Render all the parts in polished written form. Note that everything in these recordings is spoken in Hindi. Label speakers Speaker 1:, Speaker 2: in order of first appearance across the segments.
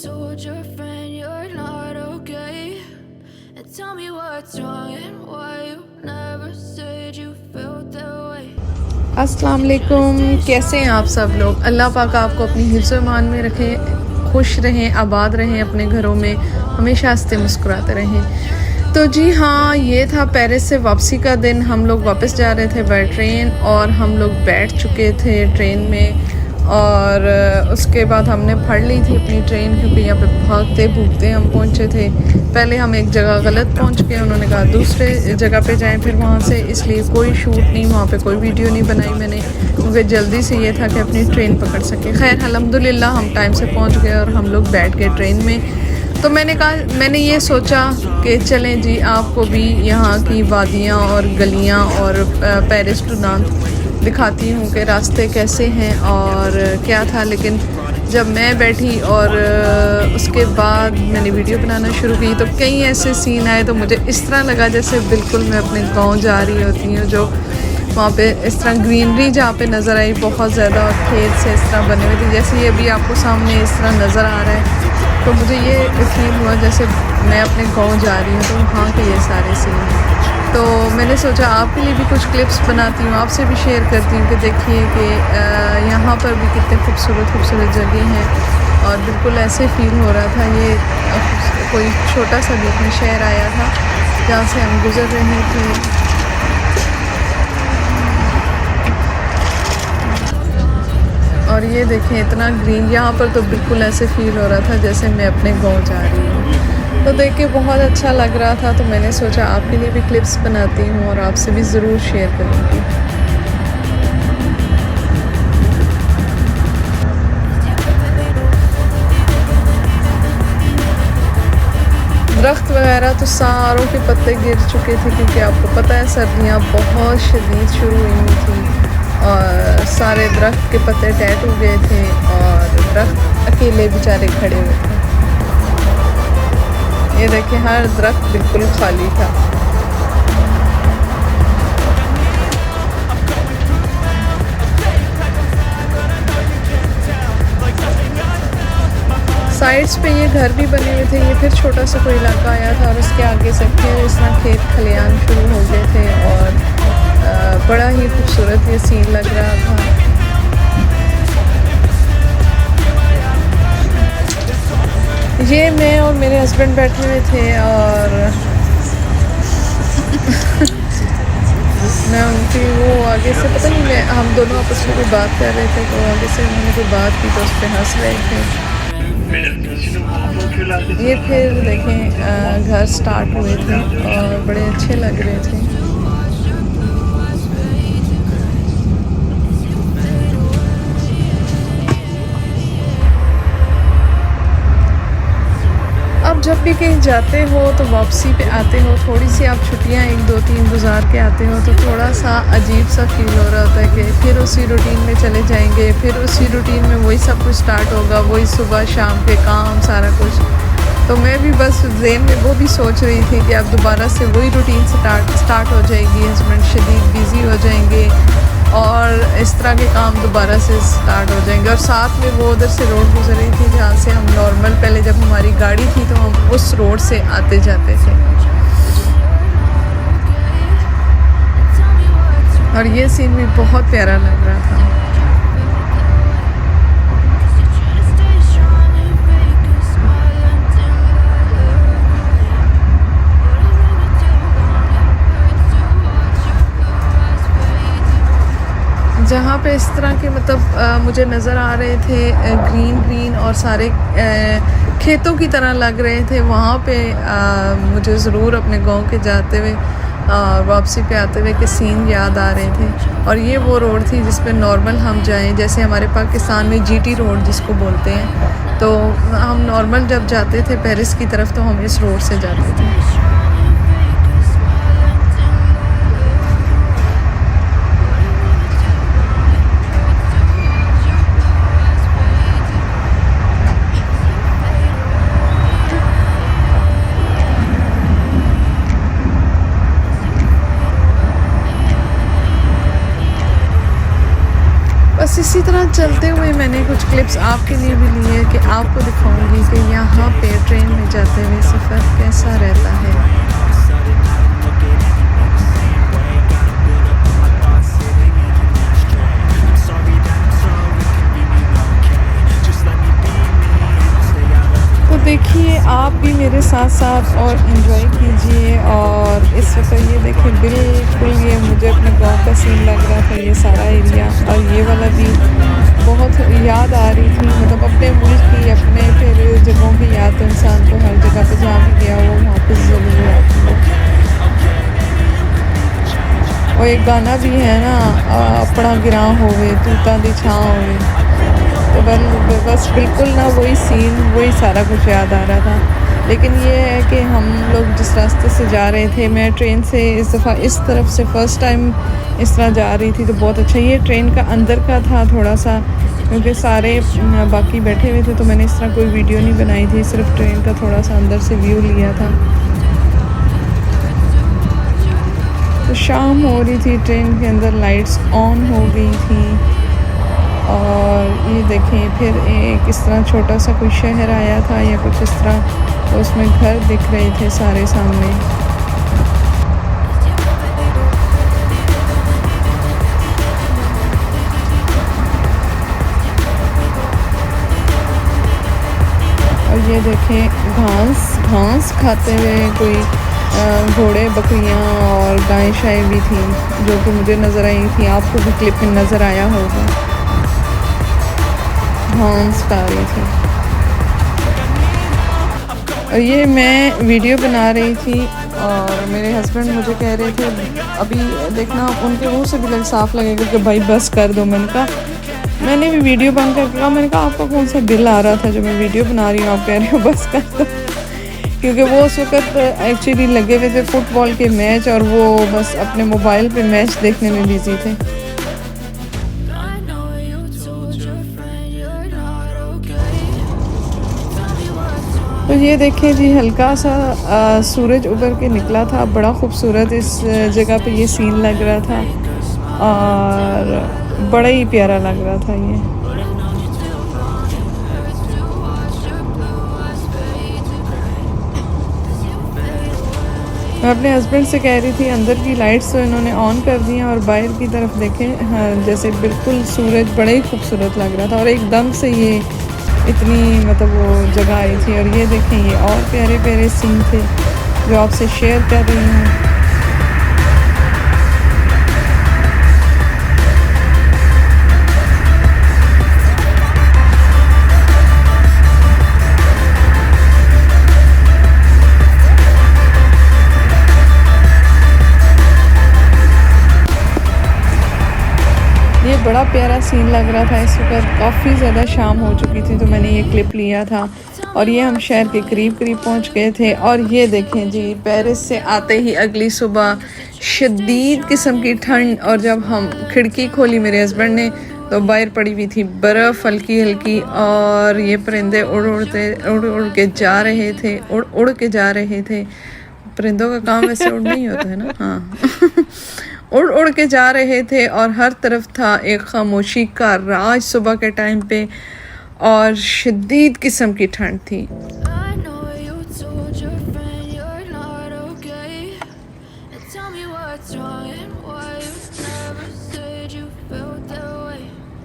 Speaker 1: told your friend you're not okay? And tell me what's wrong and why you never said you felt that way.
Speaker 2: अस्सलाम वालेकुम, कैसे हैं आप सब लोग। अल्लाह पाक आपको अपनी हिफ्ज़ मान में रखे, खुश रहें, आबाद रहें, अपने घरों में हमेशा हंसते मुस्कुराते रहें। तो जी हाँ, ये था पेरिस से वापसी का दिन। हम लोग वापस जा रहे थे बाय ट्रेन और हम लोग बैठ चुके थे ट्रेन में और उसके बाद हमने फड़ ली थी अपनी ट्रेन, क्योंकि यहाँ पे भागते भूगते हम पहुँचे थे। पहले हम एक जगह गलत पहुँच गए, उन्होंने कहा दूसरे जगह पे जाएं फिर वहाँ से, इसलिए कोई शूट नहीं, वहाँ पे कोई वीडियो नहीं बनाई मैंने, क्योंकि जल्दी से ये था कि अपनी ट्रेन पकड़ सके। खैर अल्हम्दुलिल्लाह हम टाइम से पहुँच गए और हम लोग बैठ गए ट्रेन में। तो मैंने ये सोचा कि चलें जी, आपको भी यहाँ की वादियाँ और गलियाँ और पेरिस टू नांत दिखाती हूँ कि रास्ते कैसे हैं और क्या था। लेकिन जब मैं बैठी और उसके बाद मैंने वीडियो बनाना शुरू की तो कई ऐसे सीन आए, तो मुझे इस तरह लगा जैसे बिल्कुल मैं अपने गांव जा रही होती हूँ, जो वहाँ पे इस तरह ग्रीनरी जहाँ पे नज़र आई बहुत ज़्यादा, और खेत से इस तरह बने हुए थे, जैसे ये भी आपको सामने इस तरह नज़र आ रहा है। तो मुझे ये फील हुआ जैसे मैं अपने गाँव जा रही हूँ, तो वहाँ के ये सारे सीन। तो मैंने सोचा आपके लिए भी कुछ क्लिप्स बनाती हूँ, आपसे भी शेयर करती हूँ कि देखिए कि यहाँ पर भी कितने खूबसूरत जगह हैं। और बिल्कुल ऐसे फील हो रहा था, ये कोई छोटा सा बीच में शहर आया था जहाँ से हम गुज़र रहे थे। और ये देखें इतना ग्रीन, यहाँ पर तो बिल्कुल ऐसे फील हो रहा था जैसे मैं अपने गाँव जा रही हूँ। तो देख के बहुत अच्छा लग रहा था, तो मैंने सोचा आपके लिए भी क्लिप्स बनाती हूँ और आपसे भी ज़रूर शेयर करूँगी। दरख्त वगैरह तो सारों के पत्ते गिर चुके थे, क्योंकि आपको पता है सर्दियाँ बहुत शदीद शुरू हुई थी और सारे दरख्त के पत्ते टैट हो गए थे और दरख्त अकेले बेचारे खड़े हुए थे। ये देखिए हर दरख्त बिल्कुल खाली था। साइड्स पे ये घर भी बने हुए थे, ये फिर छोटा सा कोई इलाका आया था और उसके आगे से फिर इस तरह खेत खलियान शुरू हो गए थे और बड़ा ही खूबसूरत ये सीन लग रहा था। ये मैं और मेरे हस्बैंड बैठे हुए थे और मैं उनकी वो आगे से पता नहीं, हम दोनों आपस में कोई बात कर रहे थे, तो आगे से उन्होंने कोई बात की तो उस पर हंस रहे थे। ये फिर देखें घर स्टार्ट हुए थे और बड़े अच्छे लग रहे थे। अब जब भी कहीं जाते हो तो वापसी पे आते हो, थोड़ी सी आप छुट्टियां 1-2-3 गुजार के आते हो, तो थोड़ा सा अजीब सा फील हो रहा होता है कि फिर उसी रूटीन में चले जाएंगे, फिर उसी रूटीन में वही सब कुछ स्टार्ट होगा, वही सुबह शाम के काम सारा कुछ। तो मैं भी बस ज़हन में वो भी सोच रही थी कि अब दोबारा से वही रूटीन स्टार्ट हो जाएगी, हस्बैंड शदीद बिज़ी हो जाएंगे और इस तरह के काम दोबारा से स्टार्ट हो जाएंगे। और साथ में वो उधर से रोड गुजर रही थी जहाँ से हम नॉर्मल पहले जब हमारी गाड़ी थी तो हम उस रोड से आते जाते थे, और ये सीन भी बहुत प्यारा लग रहा था। जहाँ पे इस तरह के मतलब मुझे नज़र आ रहे थे ग्रीन और सारे खेतों की तरह लग रहे थे, वहाँ पे मुझे ज़रूर अपने गांव के जाते हुए वापसी पे आते हुए के सीन याद आ रहे थे। और ये वो रोड थी जिस पे नॉर्मल हम जाएं, जैसे हमारे पाकिस्तान में जीटी रोड जिसको बोलते हैं, तो हम नॉर्मल जब जाते थे पेरिस की तरफ तो हम इस रोड से जाते थे। बस इसी तरह चलते हुए मैंने कुछ क्लिप्स आपके लिए भी लिए कि आपको दिखाऊंगी कि यहाँ पे ट्रेन में जाते हुए सफ़र कैसा रहता है। तो देखिए आप भी मेरे साथ साथ और एंजॉय कीजिए। और इस वक्त ये देखिए बिल्कुल ये मुझे अपने गांव का सीन लग रहा था, ये सारा एरिया। और ये वाला भी बहुत याद आ रही थी, मतलब अपने मुल्क की, अपने फिर जगहों की याद तो इंसान को हर जगह पे जहाँ भी गया वो वापस ज़रूर आती है। और एक गाना भी है ना, अपना गिरां होवे तूता दी छां होवे। तो बस बिल्कुल ना वही सीन, वही सारा कुछ याद आ रहा था। लेकिन ये है कि हम लोग जिस रास्ते से जा रहे थे, मैं ट्रेन से इस दफ़ा इस तरफ से फ़र्स्ट टाइम इस तरह जा रही थी, तो बहुत अच्छा। ये ट्रेन का अंदर का था थोड़ा सा, क्योंकि सारे बाकी बैठे हुए थे, तो मैंने इस तरह कोई वीडियो नहीं बनाई थी, सिर्फ ट्रेन का थोड़ा सा अंदर से व्यू लिया था। तो शाम हो रही थी, ट्रेन के अंदर लाइट्स ऑन हो गई थी। और ये देखें फिर एक इस तरह छोटा सा कोई शहर आया था या कुछ इस तरह, तो उसमें घर दिख रहे थे सारे सामने। और ये देखें घास खाते हुए कोई घोड़े, बकरियां और गायें शायद भी थी, जो कि मुझे नज़र आई थी। आपको भी क्लिप में नज़र आया होगा, घास खा रही थी। और ये मैं वीडियो बना रही थी और मेरे हस्बैंड मुझे कह रहे थे अभी देखना, उनके मुंह से भी लग साफ लगेगा कि भाई बस कर दो। मैंने भी वीडियो बंद करके कहा, मैंने कहा आपका कौन सा दिल आ रहा था जो मैं वीडियो बना रही हूँ, आप कह रहे हो बस कर दो। क्योंकि वो उस वक्त एक्चुअली लगे हुए थे फुटबॉल के मैच, और वो बस अपने मोबाइल पे मैच देखने में बिजी थे। तो ये देखें जी, हल्का सा सूरज उभर के निकला था, बड़ा खूबसूरत इस जगह पे ये सीन लग रहा था और बड़ा ही प्यारा लग रहा था ये। मैं अपने हस्बैंड से कह रही थी अंदर की लाइट्स तो इन्होंने ऑन कर दी हैं और बाहर की तरफ देखें, हाँ, जैसे बिल्कुल सूरज बड़ा ही खूबसूरत लग रहा था और एकदम से ये इतनी मतलब वो जगह आई थी। और ये देखें ये और प्यारे प्यारे सीन थे जो आपसे शेयर कर रही हूँ। ये बड़ा प्यारा सीन लग रहा था। इस वक्त काफ़ी ज़्यादा शाम हो चुकी थी, तो मैंने ये क्लिप लिया था और ये हम शहर के करीब पहुंच गए थे। और ये देखें जी, पेरिस से आते ही अगली सुबह शदीद किस्म की ठंड, और जब हम खिड़की खोली मेरे हस्बैंड ने तो बाहर पड़ी हुई थी बर्फ़ हल्की हल्की, और ये परिंदे उड़ के जा रहे थे, उड़ के जा रहे थे। परिंदों का काम वैसे उड़ना ही होता है ना, हाँ। उड़ के जा रहे थे और हर तरफ था एक खामोशी का राज सुबह के टाइम पे, और शदीद किस्म की ठंड थी।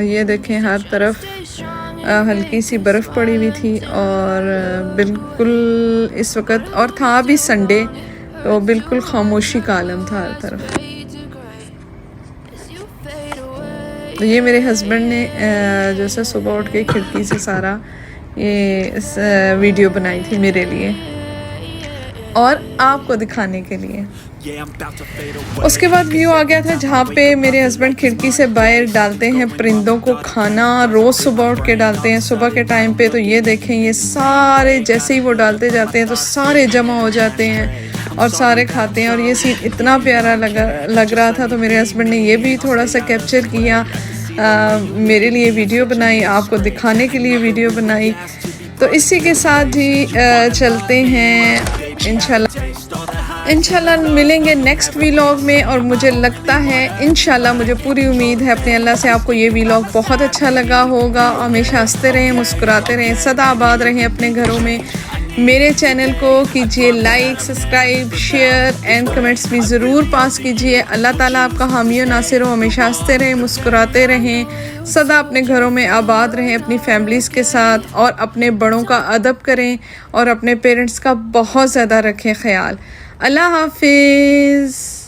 Speaker 2: ये देखें हर तरफ हल्की सी बर्फ़ पड़ी हुई थी, और बिल्कुल इस वक्त, और था भी संडे, तो बिल्कुल खामोशी का आलम था हर तरफ। तो ये मेरे हस्बैंड ने जैसे सुबह उठ के खिड़की से सारा ये वीडियो बनाई थी मेरे लिए और आपको दिखाने के लिए। उसके बाद व्यू आ गया था जहाँ पे मेरे हस्बैंड खिड़की से बाहर डालते हैं परिंदों को खाना, रोज़ सुबह उठ के डालते हैं सुबह के टाइम पे। तो ये देखें, ये सारे जैसे ही वो डालते जाते हैं तो सारे जमा हो जाते हैं और सारे खाते हैं, और ये सीन इतना प्यारा लग रहा था। तो मेरे हस्बैंड ने ये भी थोड़ा सा कैप्चर किया, मेरे लिए वीडियो बनाई, आपको दिखाने के लिए वीडियो बनाई। तो इसी के साथ ही चलते हैं इंशाल्लाह। इंशाल्लाह मिलेंगे नेक्स्ट व्लॉग में। और मुझे लगता है इंशाल्लाह, मुझे पूरी उम्मीद है अपने अल्लाह से आपको ये व्लॉग बहुत अच्छा लगा होगा। हमेशा हंसते रहें, मुस्कुराते रहें, सदा आबाद रहें अपने घरों में। मेरे चैनल को कीजिए like, subscribe, share and comments भी ज़रूर पास कीजिए। अल्लाह ताला आपका हामी और नासिर हो। हमेशा हंसते रहें, मुस्कुराते रहें, सदा अपने घरों में आबाद रहें अपनी फैमिलीज़ के साथ। और अपने बड़ों का अदब करें और अपने पेरेंट्स का बहुत ज़्यादा रखें ख्याल। अल्लाह हाफिज़।